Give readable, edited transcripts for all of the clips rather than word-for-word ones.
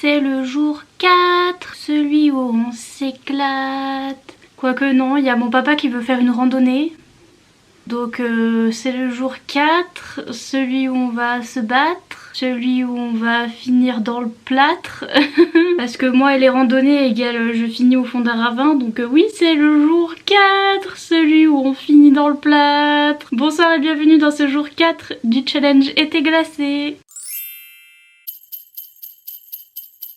C'est le jour 4, celui où on s'éclate. Quoique non, il y a mon papa qui veut faire une randonnée. Donc c'est le jour 4, celui où on va se battre, celui où on va finir dans le plâtre. Parce que moi et les randonnées égale je finis au fond d'un ravin. Donc oui, c'est le jour 4, celui où on finit dans le plâtre. Bonsoir et bienvenue dans ce jour 4 du challenge été glacé.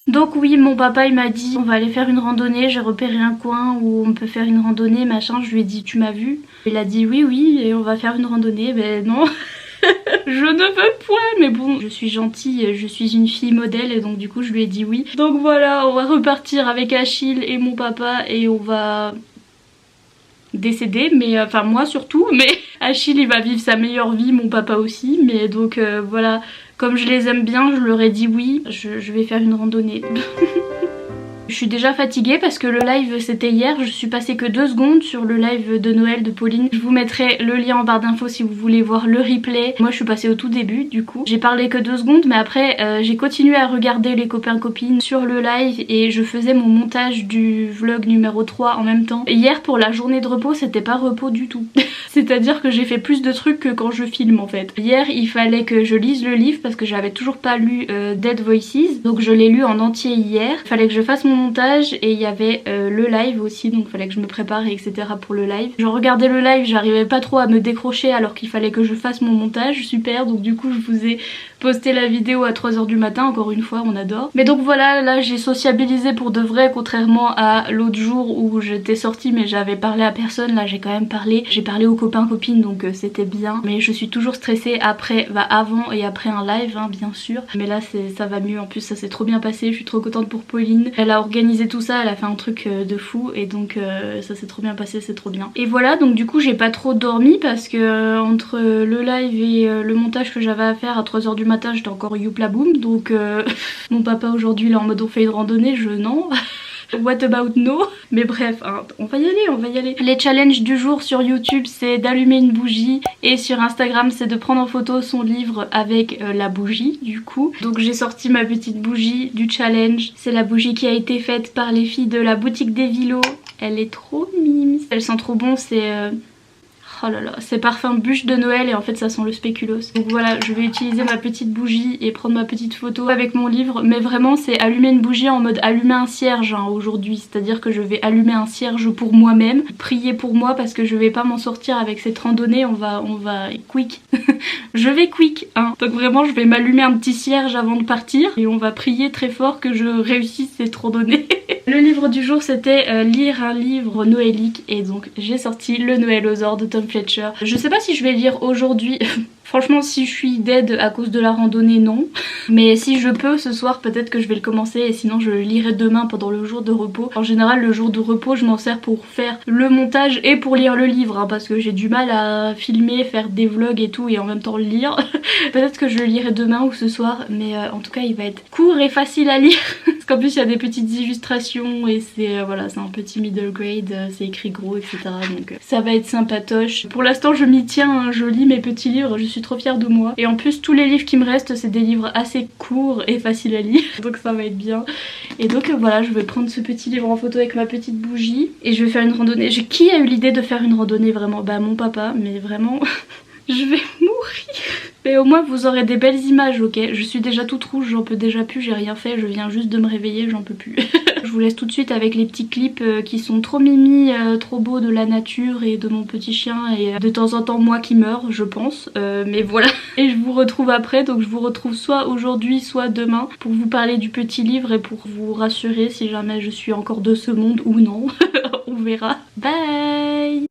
Donc oui, mon papa il m'a dit on va aller faire une randonnée, j'ai repéré un coin où on peut faire une randonnée machin, je lui ai dit tu m'as vu? Il a dit oui et on va faire une randonnée, ben non. Je ne veux point, mais bon, je suis gentille, je suis une fille modèle et donc du coup je lui ai dit oui. Donc voilà, on va repartir avec Achille et mon papa et on va décéder, mais enfin moi surtout, mais Achille il va vivre sa meilleure vie, mon papa aussi, mais donc voilà, comme je les aime bien, je leur ai dit oui, je vais faire une randonnée. Je suis déjà fatiguée parce que le live c'était hier, je suis passée que 2 secondes sur le live de Noël de Pauline. Je vous mettrai le lien en barre d'infos si vous voulez voir le replay. Moi je suis passée au tout début du coup. J'ai parlé que 2 secondes mais après j'ai continué à regarder les copains copines sur le live et je faisais mon montage du vlog numéro 3 en même temps. Hier pour la journée de repos c'était pas repos du tout. C'est à dire que j'ai fait plus de trucs que quand je filme en fait. Hier il fallait que je lise le livre parce que j'avais toujours pas lu Dead Voices. Donc je l'ai lu en entier hier. Il fallait que je fasse mon montage et il y avait le live aussi, donc il fallait que je me prépare etc pour le live. Je regardais le live, j'arrivais pas trop à me décrocher alors qu'il fallait que je fasse mon montage, super, donc du coup je vous ai posté la vidéo à 3h du matin, encore une fois on adore. Mais donc voilà, là j'ai sociabilisé pour de vrai, contrairement à l'autre jour où j'étais sortie mais j'avais parlé à personne, là j'ai quand même parlé, j'ai parlé aux copains copines donc c'était bien. Mais je suis toujours stressée après, avant et après un live hein, bien sûr, mais là ça va mieux, en plus ça s'est trop bien passé, je suis trop contente pour Pauline, elle a organisé tout ça, elle a fait un truc de fou et donc ça s'est trop bien passé, c'est trop bien. Et voilà, donc du coup j'ai pas trop dormi parce que entre le live et le montage que j'avais à faire à 3h du matin j'étais encore youpla boum, donc mon papa aujourd'hui il est en mode on fait une randonnée, je non. What about no? Mais bref, hein, on va y aller, on va y aller. Les challenges du jour sur YouTube c'est d'allumer une bougie et sur Instagram c'est de prendre en photo son livre avec la bougie du coup. Donc j'ai sorti ma petite bougie du challenge. C'est la bougie qui a été faite par les filles de la boutique des Villos. Elle est trop mimes. Elle sent trop bon, c'est... Oh là là, c'est parfum bûche de Noël et en fait ça sent le spéculoos. Donc voilà, je vais utiliser ma petite bougie et prendre ma petite photo avec mon livre. Mais vraiment c'est allumer une bougie en mode allumer un cierge hein, aujourd'hui. C'est-à-dire que je vais allumer un cierge pour moi-même. Prier pour moi parce que je vais pas m'en sortir avec cette randonnée. On va quick. Je vais quick hein. Donc vraiment je vais m'allumer un petit cierge avant de partir. Et on va prier très fort que je réussisse cette randonnée. Le livre du jour c'était lire un livre noélique. Et donc j'ai sorti Le Noël aux Ors de Tom Fletcher. Je sais pas si je vais lire aujourd'hui. Franchement si je suis dead à cause de la randonnée non. Mais si je peux ce soir peut-être que je vais le commencer et sinon je le lirai demain pendant le jour de repos. En général le jour de repos je m'en sers pour faire le montage et pour lire le livre hein, parce que j'ai du mal à filmer, faire des vlogs et tout et en même temps le lire. Peut-être que je le lirai demain ou ce soir mais en tout cas il va être court et facile à lire. Parce qu'en plus il y a des petites illustrations et c'est voilà, c'est un petit middle grade, c'est écrit gros etc. Donc ça va être sympatoche. Pour l'instant je m'y tiens, hein, je lis mes petits livres, je suis trop fière de moi. Et en plus tous les livres qui me restent c'est des livres assez courts et faciles à lire. Donc ça va être bien. Et donc voilà, je vais prendre ce petit livre en photo avec ma petite bougie. Et je vais faire une randonnée. Qui a eu l'idée de faire une randonnée vraiment? Bah mon papa, mais vraiment... Je vais mourir. Mais au moins vous aurez des belles images, ok? Je suis déjà toute rouge, j'en peux déjà plus, j'ai rien fait, je viens juste de me réveiller, j'en peux plus. Je vous laisse tout de suite avec les petits clips qui sont trop mimi, trop beaux de la nature et de mon petit chien et de temps en temps moi qui meurs, je pense. Mais voilà. Et je vous retrouve après, donc je vous retrouve soit aujourd'hui, soit demain pour vous parler du petit livre et pour vous rassurer si jamais je suis encore de ce monde ou non. On verra. Bye!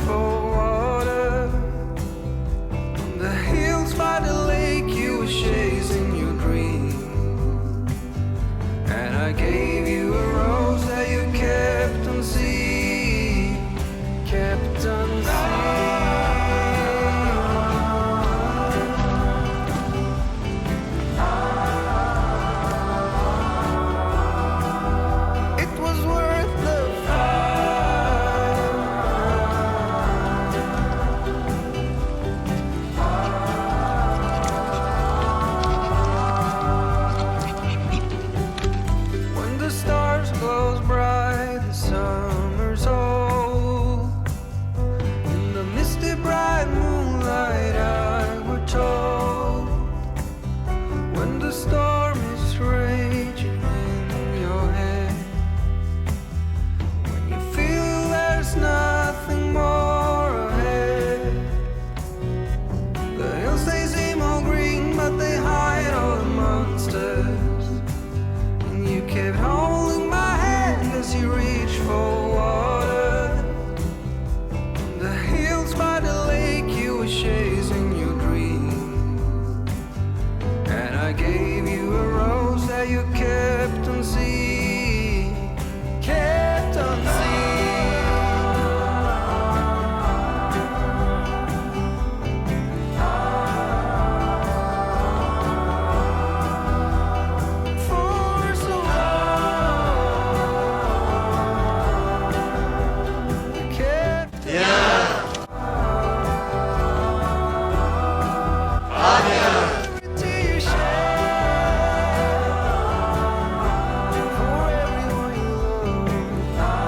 for water. On the hills by the lake you were chasing your dream, and I gave you a rose that you kept unseen, kept unseen. It was worth the fight. When the stars glow bright, the summer's old. In the misty bright moonlight I were told, when the storm is raging in your head, when you feel there's nothing more ahead, the hills they seem all green but they hide all the monsters, and you kept holding my hand as you reached for water. On the hills by the lake you were chasing your dream, and I gave you a rose that you kept unseen, kept unseen. For so long, I kept till you share for everyone you love.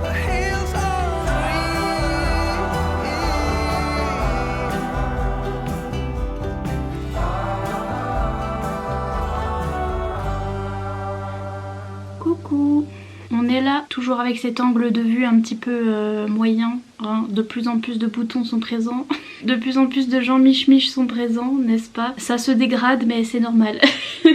The hills are Coucou. On est là, toujours avec cet angle de vue un petit peu moyen, hein. De plus en plus de boutons sont présents, de plus en plus de gens mich sont présents, n'est-ce pas? Ça se dégrade mais c'est normal.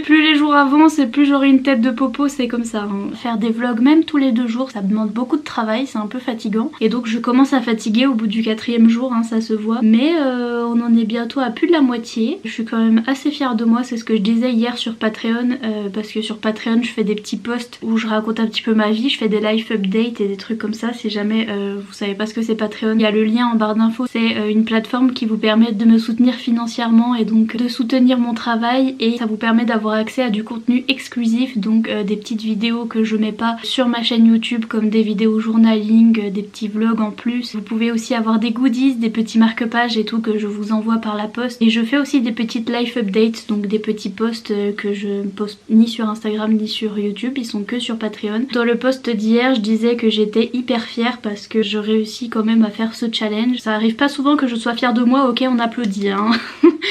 Plus les jours avancent et plus j'aurai une tête de popo, c'est comme ça, hein. Faire des vlogs même tous les 2 jours, ça demande beaucoup de travail, c'est un peu fatigant. Et donc je commence à fatiguer au bout du 4e jour, hein, ça se voit. Mais on en est bientôt à plus de la moitié. Je suis quand même assez fière de moi, c'est ce que je disais hier sur Patreon, parce que sur Patreon je fais des petits posts où je raconte un petit peu ma vie, je fais des life updates et des trucs comme ça. Si jamais vous savez pas ce que c'est Patreon, il y a le lien en barre d'infos. C'est une plateforme qui vous permet de me soutenir financièrement et donc de soutenir mon travail, et ça vous permet d'avoir accès à du contenu exclusif, donc des petites vidéos que je mets pas sur ma chaîne YouTube, comme des vidéos journaling, des petits vlogs en plus. Vous pouvez aussi avoir des goodies, des petits marque-pages et tout que je vous envoie par la poste, et je fais aussi des petites life updates, donc des petits posts que je poste ni sur Instagram ni sur YouTube, ils sont que sur Patreon. Dans le post d'hier je disais que j'étais hyper fière parce que je réussis quand même à faire ce challenge. Ça arrive pas souvent que je sois fière de moi, ok on applaudit hein.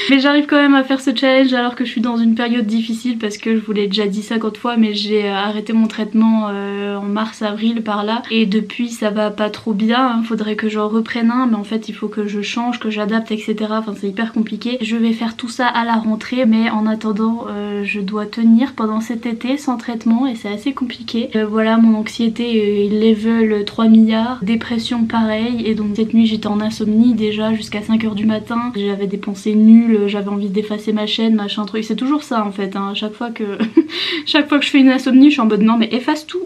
Mais j'arrive quand même à faire ce challenge alors que je suis dans une période difficile, parce que je vous l'ai déjà dit 50 fois, mais j'ai arrêté mon traitement en mars-avril par là, et depuis ça va pas trop bien, hein. Faudrait que j'en reprenne un, mais en fait il faut que je change, que j'adapte, etc. Enfin c'est hyper compliqué. Je vais faire tout ça à la rentrée, mais en attendant je dois tenir pendant cet été sans traitement et c'est assez compliqué. Voilà, mon anxiété level 3 milliards, dépression pareil, et donc cette nuit j'étais en insomnie déjà jusqu'à 5h du matin, j'avais des pensées nulles, j'avais envie d'effacer ma chaîne, machin truc, c'est toujours ça en fait, hein. Chaque fois que je fais une insomnie je suis en mode non mais efface tout.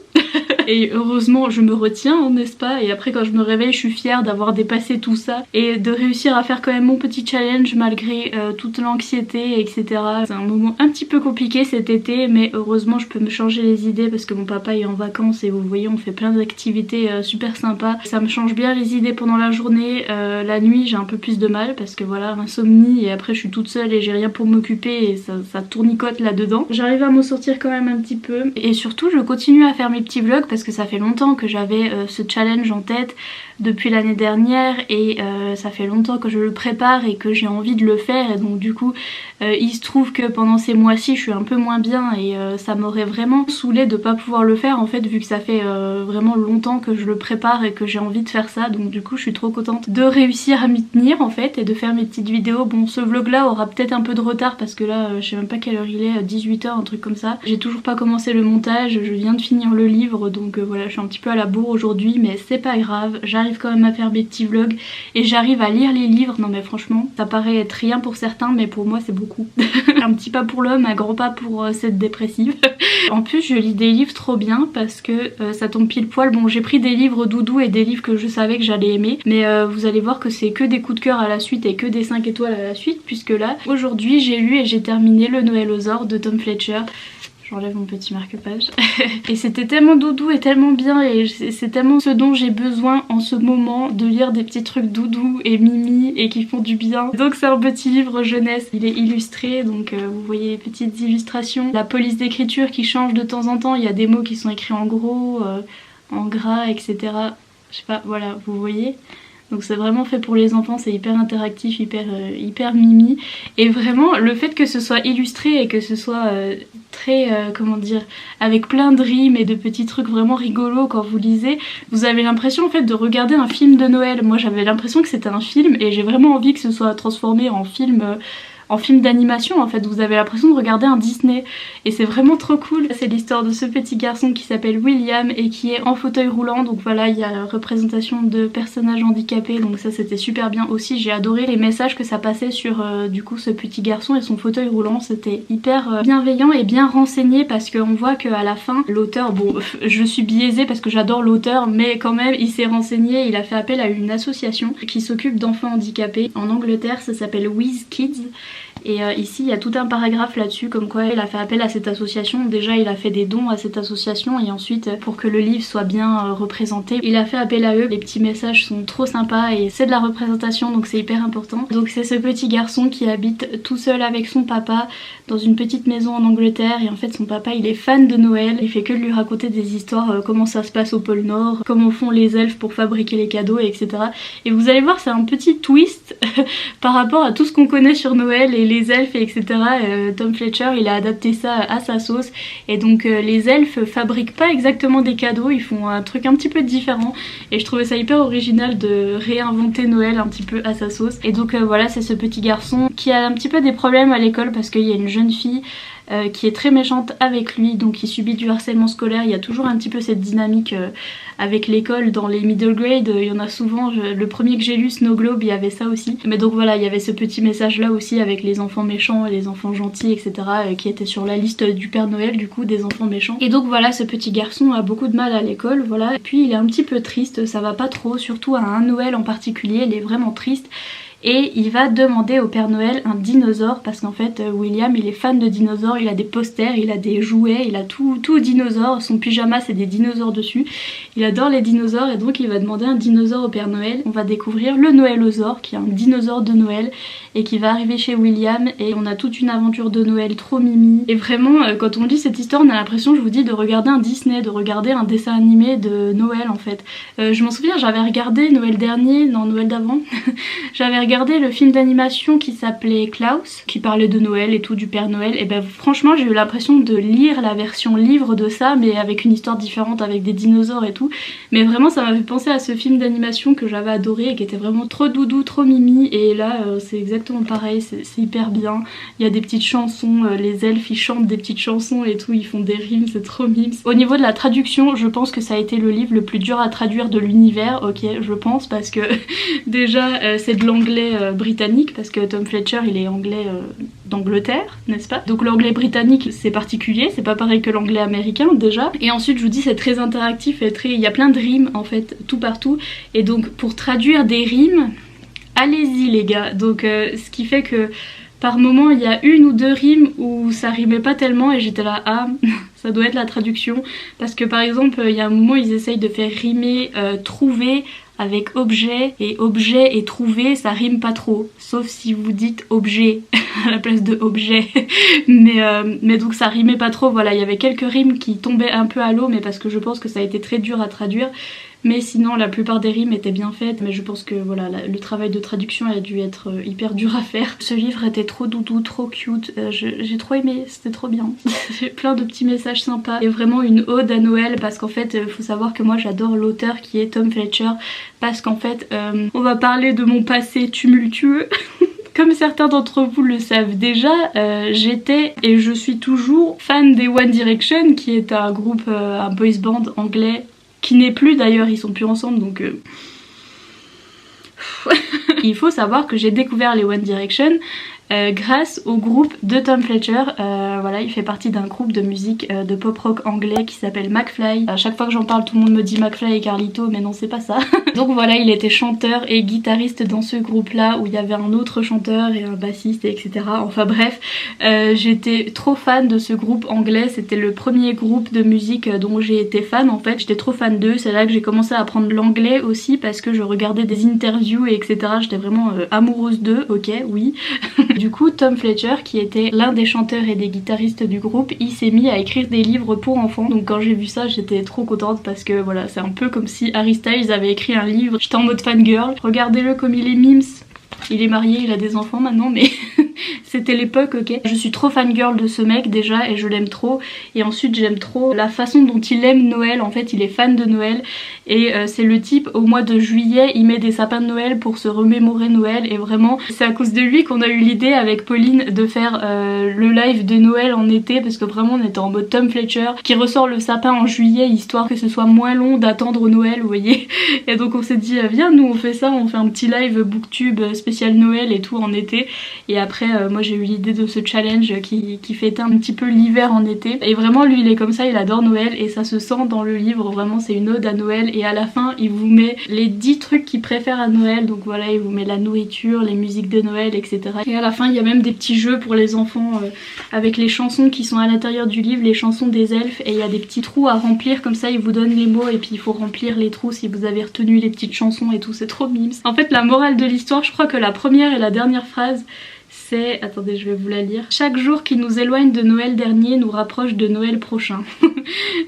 Et heureusement je me retiens, n'est-ce pas, et après quand je me réveille je suis fière d'avoir dépassé tout ça et de réussir à faire quand même mon petit challenge malgré toute l'anxiété, etc. C'est un moment un petit peu compliqué cet été, mais heureusement je peux me changer les idées parce que mon papa est en vacances et vous voyez on fait plein d'activités super sympas. Ça me change bien les idées pendant la journée. La nuit j'ai un peu plus de mal parce que voilà, insomnie, et après je suis toute seule et j'ai rien pour m'occuper et ça tournicote là-dedans. J'arrive à m'en sortir quand même un petit peu, et surtout je continue à faire mes petits vlogs parce que ça fait longtemps que j'avais ce challenge en tête depuis l'année dernière, et ça fait longtemps que je le prépare et que j'ai envie de le faire, et donc du coup il se trouve que pendant ces mois-ci je suis un peu moins bien, et ça m'aurait vraiment saoulé de pas pouvoir le faire en fait, vu que ça fait vraiment longtemps que je le prépare et que j'ai envie de faire ça. Donc du coup je suis trop contente de réussir à m'y tenir en fait et de faire mes petites vidéos. Bon, ce vlog là aura peut-être un peu de retard parce que là je sais même pas quelle heure il est, 18h, un truc comme ça. J'ai toujours pas commencé le montage, je viens de finir le livre, donc donc voilà, je suis un petit peu à la bourre aujourd'hui, mais c'est pas grave, j'arrive quand même à faire mes petits vlogs et j'arrive à lire les livres. Non mais franchement, ça paraît être rien pour certains, mais pour moi c'est beaucoup. Un petit pas pour l'homme, un grand pas pour cette dépressive. En plus je lis des livres trop bien parce que ça tombe pile poil. Bon, j'ai pris des livres doudou et des livres que je savais que j'allais aimer, mais vous allez voir que c'est que des coups de cœur à la suite et que des 5 étoiles à la suite, puisque là aujourd'hui j'ai lu et j'ai terminé Le Noël aux Ors de Tom Fletcher. J'enlève mon petit marque-page. Et c'était tellement doudou et tellement bien, et c'est tellement ce dont j'ai besoin en ce moment, de lire des petits trucs doudou et mimi et qui font du bien. Donc c'est un petit livre jeunesse, il est illustré, donc vous voyez les petites illustrations. La police d'écriture qui change de temps en temps, il y a des mots qui sont écrits en gros, en gras, etc. Je sais pas, voilà, vous voyez. Donc c'est vraiment fait pour les enfants, c'est hyper interactif, hyper mimi. Et vraiment, le fait que ce soit illustré et que ce soit très, comment dire, avec plein de rimes et de petits trucs vraiment rigolos quand vous lisez, vous avez l'impression en fait de regarder un film de Noël. Moi j'avais l'impression que c'était un film et j'ai vraiment envie que ce soit transformé en film d'animation en fait, vous avez l'impression de regarder un Disney et c'est vraiment trop cool. C'est l'histoire de ce petit garçon qui s'appelle William et qui est en fauteuil roulant, donc voilà, il y a la représentation de personnages handicapés, donc ça c'était super bien aussi. J'ai adoré les messages que ça passait sur du coup ce petit garçon et son fauteuil roulant, c'était hyper bienveillant et bien renseigné parce qu'on voit qu'à la fin l'auteur, bon je suis biaisée parce que j'adore l'auteur, mais quand même il s'est renseigné, il a fait appel à une association qui s'occupe d'enfants handicapés en Angleterre, ça s'appelle With Kids. Et ici il y a tout un paragraphe là-dessus comme quoi il a fait appel à cette association. Déjà il a fait des dons à cette association et ensuite pour que le livre soit bien représenté il a fait appel à eux. Les petits messages sont trop sympas et c'est de la représentation donc c'est hyper important. Donc c'est ce petit garçon qui habite tout seul avec son papa dans une petite maison en Angleterre et en fait son papa il est fan de Noël. Il fait que de lui raconter des histoires, comment ça se passe au pôle Nord, comment font les elfes pour fabriquer les cadeaux, etc. Et vous allez voir c'est un petit twist par rapport à tout ce qu'on connaît sur Noël et les elfes et etc. Tom Fletcher il a adapté ça à sa sauce et donc les elfes fabriquent pas exactement des cadeaux, ils font un truc un petit peu différent et je trouvais ça hyper original de réinventer Noël un petit peu à sa sauce. Et donc voilà, c'est ce petit garçon qui a un petit peu des problèmes à l'école parce qu'il y a une jeune fille qui est très méchante avec lui, donc il subit du harcèlement scolaire. Il y a toujours un petit peu cette dynamique avec l'école dans les middle grade, il y en a souvent. Le premier que j'ai lu, Snow Globe, il y avait ça aussi. Mais donc voilà, il y avait ce petit message là aussi avec les enfants méchants et les enfants gentils, etc. Qui étaient sur la liste du Père Noël, du coup, des enfants méchants. Et donc voilà, ce petit garçon a beaucoup de mal à l'école, voilà. Et puis il est un petit peu triste, ça va pas trop, surtout à un Noël en particulier, il est vraiment triste. Et il va demander au Père Noël un dinosaure parce qu'en fait William il est fan de dinosaures, il a des posters, il a des jouets, il a tout dinosaure, son pyjama c'est des dinosaures dessus, il adore les dinosaures et donc il va demander un dinosaure au Père Noël. On va découvrir le Noël aux Ors qui est un dinosaure de Noël et qui va arriver chez William et on a toute une aventure de Noël trop mimi. Et vraiment quand on lit cette histoire on a l'impression, je vous dis, de regarder un Disney, de regarder un dessin animé de Noël en fait. Je m'en souviens, j'avais regardé Noël dernier, non Noël d'avant, j'avais regardé le film d'animation qui s'appelait Klaus, qui parlait de Noël et tout, du Père Noël, et ben franchement j'ai eu l'impression de lire la version livre de ça mais avec une histoire différente, avec des dinosaures et tout, mais vraiment ça m'a fait penser à ce film d'animation que j'avais adoré et qui était vraiment trop doudou, trop mimi, et là c'est exactement pareil, c'est hyper bien. Il y a des petites chansons, les elfes ils chantent des petites chansons et tout, ils font des rimes, c'est trop mimes. Au niveau de la traduction, je pense que ça a été le livre le plus dur à traduire de l'univers, ok, je pense, parce que déjà c'est de l'anglais britannique parce que Tom Fletcher il est anglais d'Angleterre, n'est-ce pas? Donc l'anglais britannique c'est particulier, c'est pas pareil que l'anglais américain déjà. Et ensuite je vous dis c'est très interactif et il y a plein de rimes en fait tout partout. Et donc pour traduire des rimes, allez-y les gars. Donc ce qui fait que par moment il y a une ou deux rimes où ça rimait pas tellement et j'étais là ah ça doit être la traduction parce que par exemple il y a un moment ils essayent de faire rimer trouver avec objet et trouver ça rime pas trop, sauf si vous dites objet à la place de objet. mais donc ça rimait pas trop, voilà, il y avait quelques rimes qui tombaient un peu à l'eau mais parce que je pense que ça a été très dur à traduire. Mais sinon la plupart des rimes étaient bien faites, mais je pense que voilà, le travail de traduction a dû être hyper dur à faire. Ce livre était trop doudou, trop cute, j'ai trop aimé, c'était trop bien. Plein de petits messages sympas et vraiment une ode à Noël parce qu'en fait faut savoir que moi j'adore l'auteur qui est Tom Fletcher parce qu'en fait on va parler de mon passé tumultueux. Comme certains d'entre vous le savent déjà, j'étais et je suis toujours fan des One Direction, qui est un groupe, un boys band anglais, qui n'est plus d'ailleurs, ils sont plus ensemble donc... Il faut savoir que j'ai découvert les One Direction grâce au groupe de Tom Fletcher. Voilà, il fait partie d'un groupe de musique de pop rock anglais qui s'appelle McFly. À chaque fois que j'en parle, tout le monde me dit McFly et Carlito, mais non, c'est pas ça. Donc voilà, il était chanteur et guitariste dans ce groupe là où il y avait un autre chanteur et un bassiste, etc. Enfin bref, j'étais trop fan de ce groupe anglais. C'était le premier groupe de musique dont j'ai été fan en fait. J'étais trop fan d'eux. C'est là que j'ai commencé à apprendre l'anglais aussi parce que je regardais des interviews et etc. J'étais vraiment amoureuse d'eux, ok, oui. Du coup, Tom Fletcher, qui était l'un des chanteurs et des guitaristes du groupe, il s'est mis à écrire des livres pour enfants. Donc quand j'ai vu ça, j'étais trop contente parce que voilà, c'est un peu comme si Harry Styles avait écrit un livre. J'étais en mode fangirl. Regardez-le comme il est mimes. Il est marié, il a des enfants maintenant, mais c'était l'époque, ok. Je suis trop fangirl de ce mec déjà et je l'aime trop. Et ensuite j'aime trop la façon dont il aime Noël. En fait, il est fan de Noël et c'est le type, au mois de juillet, il met des sapins de Noël pour se remémorer Noël. Et vraiment, c'est à cause de lui qu'on a eu l'idée avec Pauline de faire le live de Noël en été, parce que vraiment on était en mode Tom Fletcher qui ressort le sapin en juillet histoire que ce soit moins long d'attendre Noël, vous voyez. Et donc on s'est dit viens, nous on fait ça, on fait un petit live booktube spécial Noël et tout en été. Et après moi j'ai eu l'idée de ce challenge qui fêtait un petit peu l'hiver en été. Et vraiment lui il est comme ça, il adore Noël et ça se sent dans le livre. Vraiment c'est une ode à Noël et à la fin il vous met les 10 trucs qu'il préfère à Noël. Donc voilà, il vous met la nourriture, les musiques de Noël, etc. Et à la fin il y a même des petits jeux pour les enfants avec les chansons qui sont à l'intérieur du livre, les chansons des elfes, et il y a des petits trous à remplir, comme ça il vous donne les mots et puis il faut remplir les trous si vous avez retenu les petites chansons et tout. C'est trop mimes. En fait la morale de l'histoire, je crois que la première et la dernière phrase c'est... Attendez, je vais vous la lire. Chaque jour qui nous éloigne de Noël dernier nous rapproche de Noël prochain.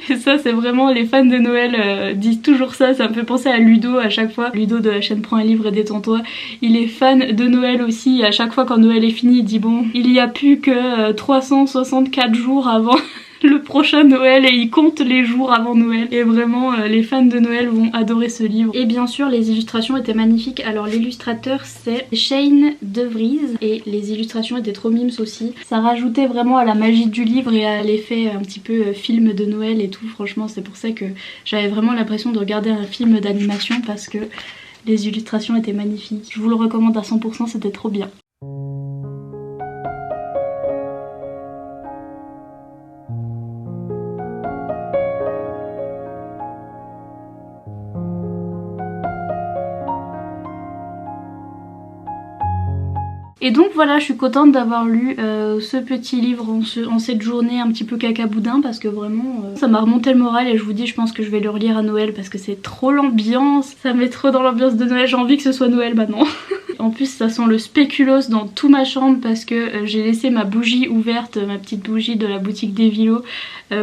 Et ça c'est vraiment, les fans de Noël disent toujours ça. Ça me fait penser à Ludo à chaque fois. Ludo de la chaîne Prends un livre et détends-toi. Il est fan de Noël aussi. Et à chaque fois quand Noël est fini il dit bon, il y a plus que 364 jours avant le prochain Noël, et il compte les jours avant Noël. Et vraiment les fans de Noël vont adorer ce livre. Et bien sûr les illustrations étaient magnifiques. Alors l'illustrateur c'est Shane De Vries et les illustrations étaient trop mimes aussi. Ça rajoutait vraiment à la magie du livre et à l'effet un petit peu film de Noël et tout. Franchement c'est pour ça que j'avais vraiment l'impression de regarder un film d'animation parce que les illustrations étaient magnifiques. Je vous le recommande à 100%, c'était trop bien. Et donc voilà, je suis contente d'avoir lu ce petit livre en cette journée un petit peu cacaboudin parce que vraiment ça m'a remonté le moral. Et je vous dis, je pense que je vais le relire à Noël parce que c'est trop l'ambiance, ça met trop dans l'ambiance de Noël, j'ai envie que ce soit Noël maintenant. En plus ça sent le spéculoos dans toute ma chambre parce que j'ai laissé ma bougie ouverte, ma petite bougie de la boutique des Vilos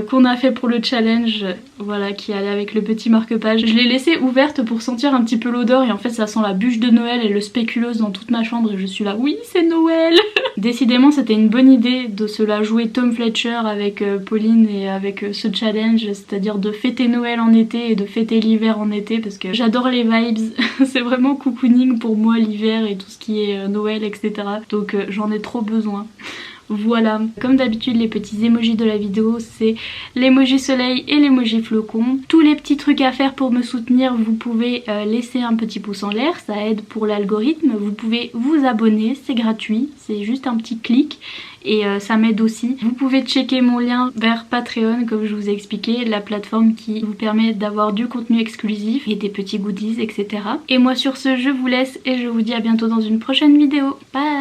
qu'on a fait pour le challenge, voilà, qui allait avec le petit marque-page. Je l'ai laissée ouverte pour sentir un petit peu l'odeur et en fait ça sent la bûche de Noël et le spéculoos dans toute ma chambre et je suis là, oui c'est Noël. Décidément c'était une bonne idée de se la jouer Tom Fletcher avec Pauline et avec ce challenge, c'est-à-dire de fêter Noël en été et de fêter l'hiver en été parce que j'adore les vibes. C'est vraiment cocooning pour moi l'hiver et tout ce qui est Noël, etc. Donc j'en ai trop besoin. Voilà, comme d'habitude les petits emojis de la vidéo c'est l'emoji soleil et l'emoji flocon. Tous les petits trucs à faire pour me soutenir, vous pouvez laisser un petit pouce en l'air, ça aide pour l'algorithme. Vous pouvez vous abonner, c'est gratuit, c'est juste un petit clic et ça m'aide aussi. Vous pouvez checker mon lien vers Patreon comme je vous ai expliqué, la plateforme qui vous permet d'avoir du contenu exclusif et des petits goodies, etc. Et moi sur ce je vous laisse et je vous dis à bientôt dans une prochaine vidéo. Bye.